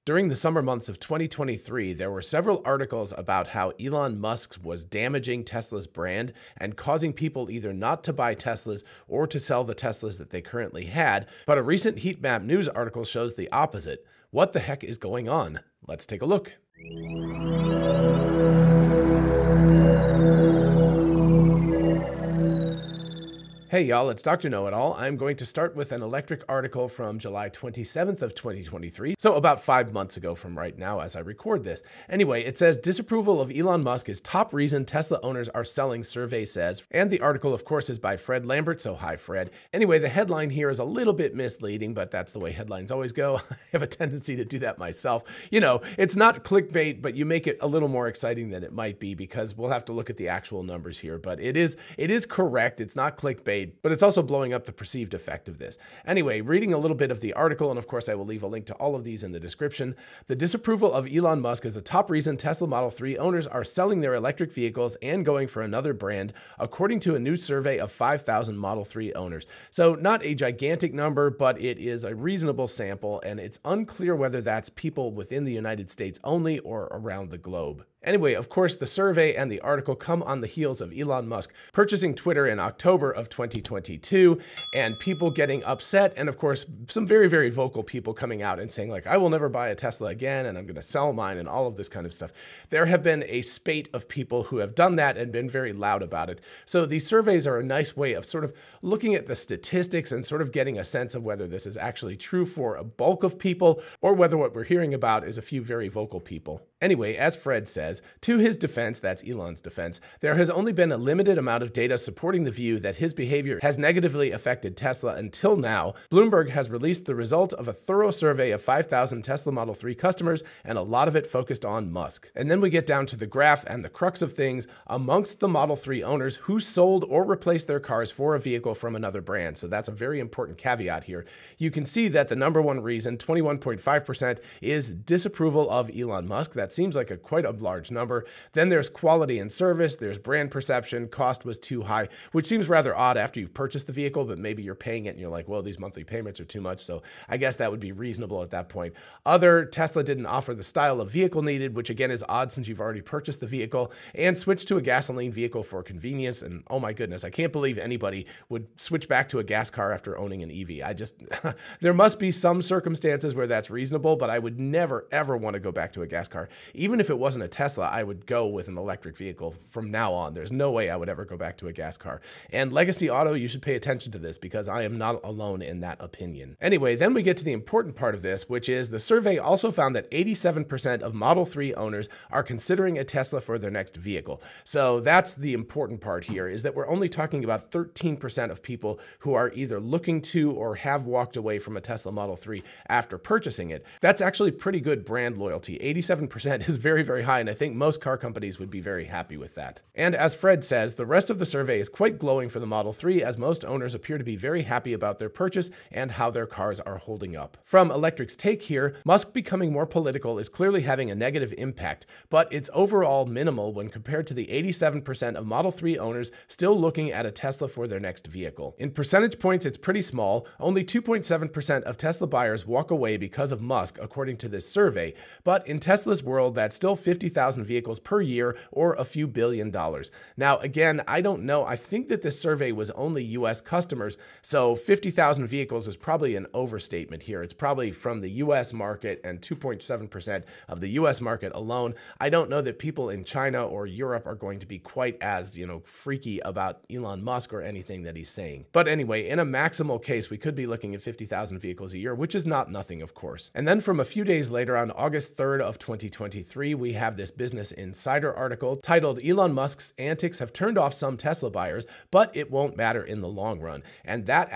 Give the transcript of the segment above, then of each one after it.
During the summer months of 2023, there were several articles about how Elon Musk was damaging Tesla's brand and causing people either not to buy Teslas or to sell the Teslas that they currently had. But a recent Heatmap news article shows the opposite. What the heck is going on? Let's take a look. Hey y'all, it's Dr. Know-It-All. I'm going to start with an electric article from July 27th of 2023, so about 5 months ago from right now as I record this. Anyway, it says, disapproval of Elon Musk is top reason Tesla owners are selling, survey says. And the article, of course, is by Fred Lambert, so hi Fred. Anyway, the headline here is a little bit misleading, but that's the way headlines always go. I have a tendency to do that myself. You know, it's not clickbait, but you make it a little more exciting than it might be because we'll have to look at the actual numbers here. But it is correct. It's not clickbait, but it's also blowing up the perceived effect of this. Anyway, reading a little bit of the article, and of course I will leave a link to all of these in the description. The disapproval of Elon Musk is the top reason Tesla Model 3 owners are selling their electric vehicles and going for another brand, according to a new survey of 5,000 Model 3 owners. So not a gigantic number, but it is a reasonable sample, and it's unclear whether that's people within the United States only or around the globe. Anyway, of course, the survey and the article come on the heels of Elon Musk purchasing Twitter in October of 2022 and people getting upset. And of course, some very, very vocal people coming out and saying like, I will never buy a Tesla again and I'm going to sell mine and all of this kind of stuff. There have been a spate of people who have done that and been very loud about it. So these surveys are a nice way of sort of looking at the statistics and sort of getting a sense of whether this is actually true for a bulk of people or whether what we're hearing about is a few very vocal people. Anyway, as Fred says, to his defense, that's Elon's defense, there has only been a limited amount of data supporting the view that his behavior has negatively affected Tesla until now. Bloomberg has released the result of a thorough survey of 5,000 Tesla Model 3 customers, and a lot of it focused on Musk. And then we get down to the graph and the crux of things amongst the Model 3 owners who sold or replaced their cars for a vehicle from another brand. So that's a very important caveat here. You can see that the number one reason, 21.5%, is disapproval of Elon Musk. That seems like quite a large number. Then there's quality and service, there's brand perception, cost was too high, which seems rather odd after you've purchased the vehicle, but maybe you're paying it and you're like, well, these monthly payments are too much. So I guess that would be reasonable at that point. Other, Tesla didn't offer the style of vehicle needed, which again is odd since you've already purchased the vehicle, and switched to a gasoline vehicle for convenience. And oh my goodness, I can't believe anybody would switch back to a gas car after owning an EV. There must be some circumstances where that's reasonable, but I would never, ever want to go back to a gas car. Even if it wasn't a Tesla, I would go with an electric vehicle from now on. There's no way I would ever go back to a gas car. And Legacy Auto, you should pay attention to this because I am not alone in that opinion. Anyway, then we get to the important part of this, which is the survey also found that 87% of Model 3 owners are considering a Tesla for their next vehicle. So that's the important part here, is that we're only talking about 13% of people who are either looking to or have walked away from a Tesla Model 3 after purchasing it. That's actually pretty good brand loyalty. 87% is very, very high, and I think most car companies would be very happy with that. And as Fred says, the rest of the survey is quite glowing for the Model 3, as most owners appear to be very happy about their purchase and how their cars are holding up. From Electric's take here, Musk becoming more political is clearly having a negative impact, but it's overall minimal when compared to the 87% of Model 3 owners still looking at a Tesla for their next vehicle. In percentage points, it's pretty small. Only 2.7% of Tesla buyers walk away because of Musk, according to this survey, but in Tesla's world, that's still 50,000 vehicles per year or a few $1 billion. Now, again, I don't know. I think that this survey was only US customers, so 50,000 vehicles is probably an overstatement here. It's probably from the US market and 2.7% of the US market alone. I don't know that people in China or Europe are going to be quite as, freaky about Elon Musk or anything that he's saying. But anyway, in a maximal case, we could be looking at 50,000 vehicles a year, which is not nothing, of course. And then from a few days later, on August 3rd of 2023, we have this Business Insider article titled Elon Musk's antics have turned off some Tesla buyers, but it won't matter in the long run. And that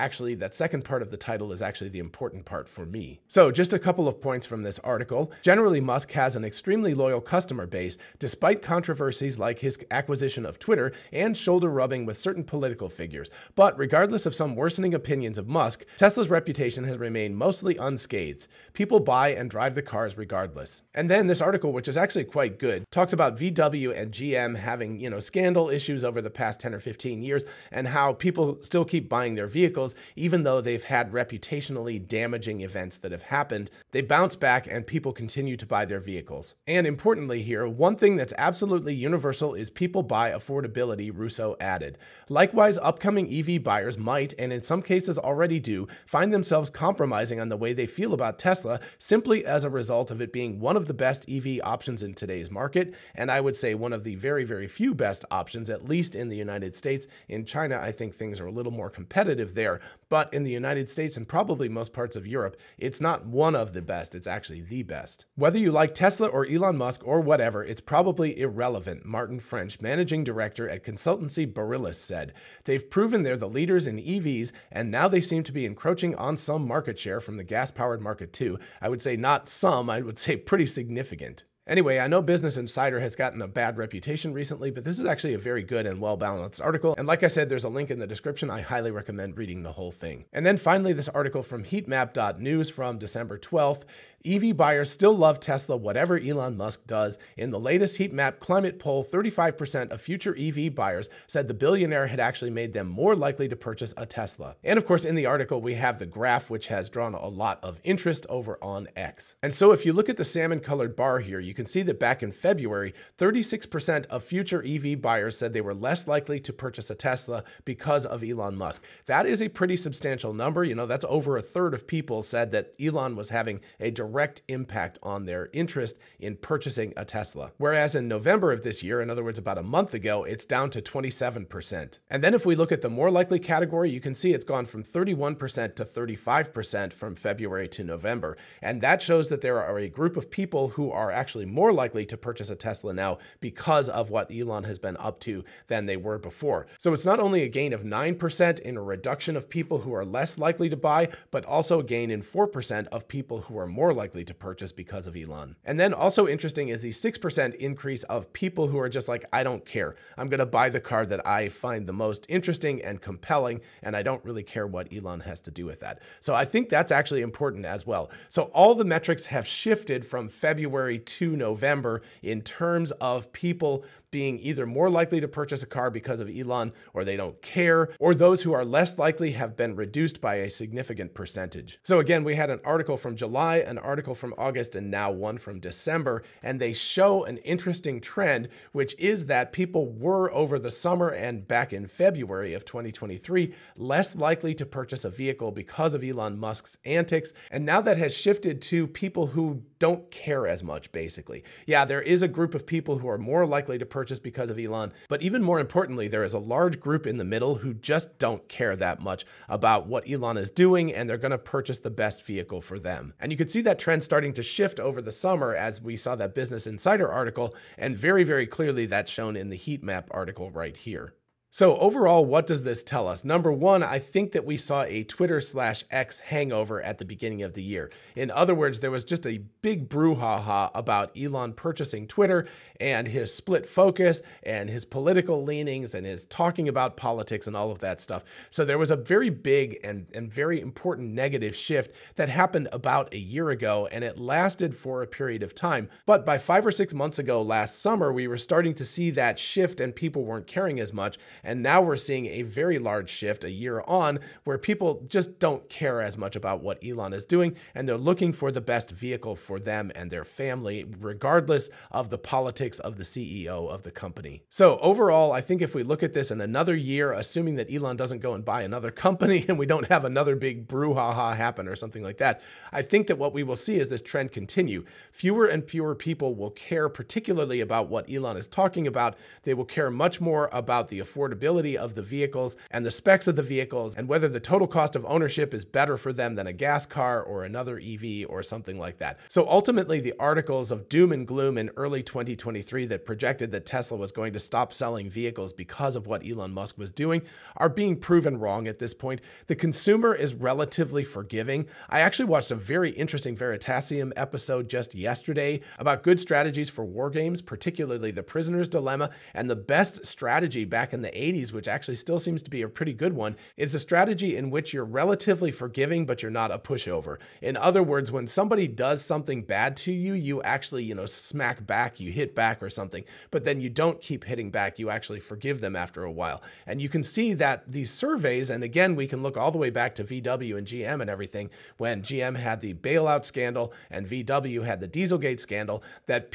second part of the title is actually the important part for me. So just a couple of points from this article. Generally, Musk has an extremely loyal customer base, despite controversies like his acquisition of Twitter and shoulder rubbing with certain political figures. But regardless of some worsening opinions of Musk, Tesla's reputation has remained mostly unscathed. People buy and drive the cars regardless. And then this article article, which is actually quite good, talks about VW and GM having, scandal issues over the past 10 or 15 years and how people still keep buying their vehicles, even though they've had reputationally damaging events that have happened. They bounce back and people continue to buy their vehicles. And importantly here, one thing that's absolutely universal is people buy affordability, Russo added. Likewise, upcoming EV buyers might, and in some cases already do, find themselves compromising on the way they feel about Tesla simply as a result of it being one of the best EV options in today's market, and I would say one of the very, very few best options, at least in the United States. In China, I think things are a little more competitive there, but in the United States and probably most parts of Europe, it's not one of the best, it's actually the best. Whether you like Tesla or Elon Musk or whatever, it's probably irrelevant, Martin French, managing director at consultancy Barillas, said. They've proven they're the leaders in EVs, and now they seem to be encroaching on some market share from the gas-powered market too. I would say not some, I would say pretty significant. Anyway, I know Business Insider has gotten a bad reputation recently, but this is actually a very good and well-balanced article. And like I said, there's a link in the description. I highly recommend reading the whole thing. And then finally, this article from heatmap.news from December 12th. EV buyers still love Tesla, whatever Elon Musk does. In the latest Heatmap climate poll, 35% of future EV buyers said the billionaire had actually made them more likely to purchase a Tesla. And of course, in the article, we have the graph, which has drawn a lot of interest over on X. And so if you look at the salmon-colored bar here, you can see that back in February, 36% of future EV buyers said they were less likely to purchase a Tesla because of Elon Musk. That is a pretty substantial number. That's over a third of people said that Elon was having a direct impact on their interest in purchasing a Tesla. Whereas in November of this year, in other words, about a month ago, it's down to 27%. And then if we look at the more likely category, you can see it's gone from 31% to 35% from February to November. And that shows that there are a group of people who are actually more likely to purchase a Tesla now because of what Elon has been up to than they were before. So it's not only a gain of 9% in a reduction of people who are less likely to buy, but also a gain in 4% of people who are more likely to purchase because of Elon. And then also interesting is the 6% increase of people who are just like, I don't care. I'm going to buy the car that I find the most interesting and compelling, and I don't really care what Elon has to do with that. So I think that's actually important as well. So all the metrics have shifted from February to November in terms of people being either more likely to purchase a car because of Elon, or they don't care, or those who are less likely have been reduced by a significant percentage. So again, we had an article from July, an article from August, and now one from December, and they show an interesting trend, which is that people were over the summer and back in February of 2023 less likely to purchase a vehicle because of Elon Musk's antics, and now that has shifted to people who don't care as much, basically. Yeah, there is a group of people who are more likely to purchase because of Elon, but even more importantly, there is a large group in the middle who just don't care that much about what Elon is doing, and they're going to purchase the best vehicle for them. And you could see that trend starting to shift over the summer as we saw that Business Insider article, and very, very clearly that's shown in the Heatmap article right here. So overall, what does this tell us? Number one, I think that we saw a Twitter/X hangover at the beginning of the year. In other words, there was just a big brouhaha about Elon purchasing Twitter and his split focus and his political leanings and his talking about politics and all of that stuff. So there was a very big and very important negative shift that happened about a year ago, and it lasted for a period of time. But by 5 or 6 months ago last summer, we were starting to see that shift and people weren't caring as much. And now we're seeing a very large shift a year on where people just don't care as much about what Elon is doing, and they're looking for the best vehicle for them and their family, regardless of the politics of the CEO of the company. So overall, I think if we look at this in another year, assuming that Elon doesn't go and buy another company and we don't have another big brouhaha happen or something like that, I think that what we will see is this trend continue. Fewer and fewer people will care particularly about what Elon is talking about. They will care much more about the affordability of the vehicles and the specs of the vehicles and whether the total cost of ownership is better for them than a gas car or another EV or something like that. So ultimately, the articles of doom and gloom in early 2023 that projected that Tesla was going to stop selling vehicles because of what Elon Musk was doing are being proven wrong at this point. The consumer is relatively forgiving. I actually watched a very interesting Veritasium episode just yesterday about good strategies for war games, particularly the Prisoner's Dilemma, and the best strategy back in the 80s, which actually still seems to be a pretty good one, is a strategy in which you're relatively forgiving, but you're not a pushover. In other words, when somebody does something bad to you, you actually, smack back, you hit back or something, but then you don't keep hitting back. You actually forgive them after a while. And you can see that these surveys, and again, we can look all the way back to VW and GM and everything, when GM had the bailout scandal and VW had the Dieselgate scandal, that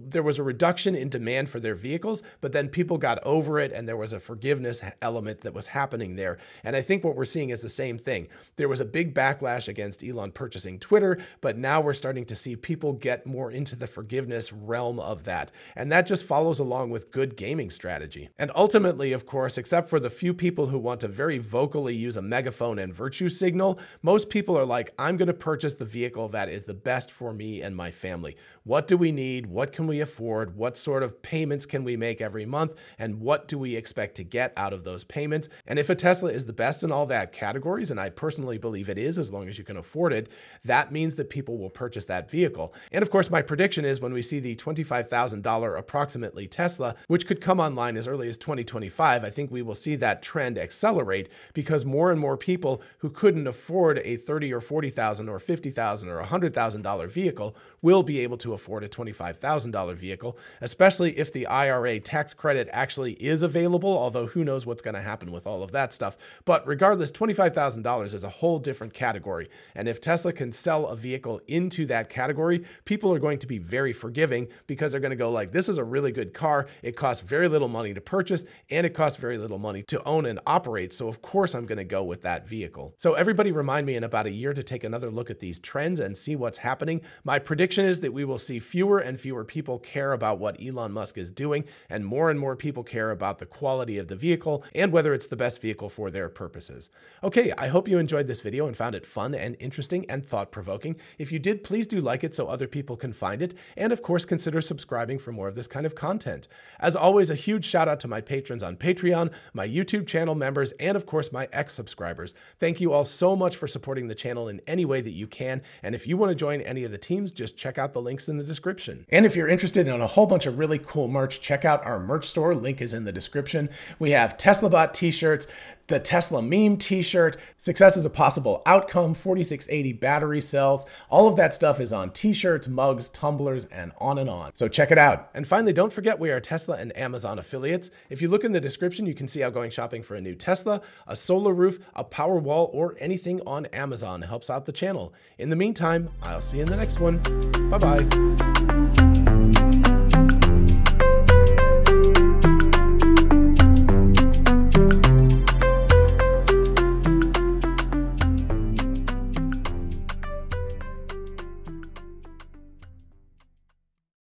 there was a reduction in demand for their vehicles, but then people got over it and there was a forgiveness element that was happening there. And I think what we're seeing is the same thing. There was a big backlash against Elon purchasing Twitter, but now we're starting to see people get more into the forgiveness realm of that. And that just follows along with good gaming strategy. And ultimately, of course, except for the few people who want to very vocally use a megaphone and virtue signal, most people are like, I'm going to purchase the vehicle that is the best for me and my family. What do we need? What can we afford? What sort of payments can we make every month? And what do we expect to get out of those payments? And if a Tesla is the best in all that categories, and I personally believe it is, as long as you can afford it, that means that people will purchase that vehicle. And of course, my prediction is when we see the $25,000 approximately Tesla, which could come online as early as 2025, I think we will see that trend accelerate because more and more people who couldn't afford a $30,000 or $40,000 or $50,000 or $100,000 vehicle will be able to afford a $25,000 vehicle, especially if the IRA tax credit actually is available, although who knows what's going to happen with all of that stuff. But regardless, $25,000 is a whole different category. And if Tesla can sell a vehicle into that category, people are going to be very forgiving because they're going to go like, this is a really good car. It costs very little money to purchase and it costs very little money to own and operate. So of course I'm going to go with that vehicle. So everybody remind me in about a year to take another look at these trends and see what's happening. My prediction is that we will see fewer and fewer people care about what Elon Musk is doing and more people care about the quality of the vehicle and whether it's the best vehicle for their purposes. Okay, I hope you enjoyed this video and found it fun and interesting and thought-provoking. If you did, please do like it so other people can find it. And of course, consider subscribing for more of this kind of content. As always, a huge shout out to my patrons on Patreon, my YouTube channel members, and of course, my ex-subscribers. Thank you all so much for supporting the channel in any way that you can. And if you want to join any of the teams, just check out the links in the description. And if you're interested in a whole bunch of really cool merch, check out our merch store. Link is in the description. We have TeslaBot t-shirts, the Tesla meme t-shirt, success is a possible outcome, 4680 battery cells. All of that stuff is on t-shirts, mugs, tumblers, and on and on. So check it out. And finally, don't forget we are Tesla and Amazon affiliates. If you look in the description, you can see how going shopping for a new Tesla, a solar roof, a power wall, or anything on Amazon helps out the channel. In the meantime, I'll see you in the next one. Bye-bye.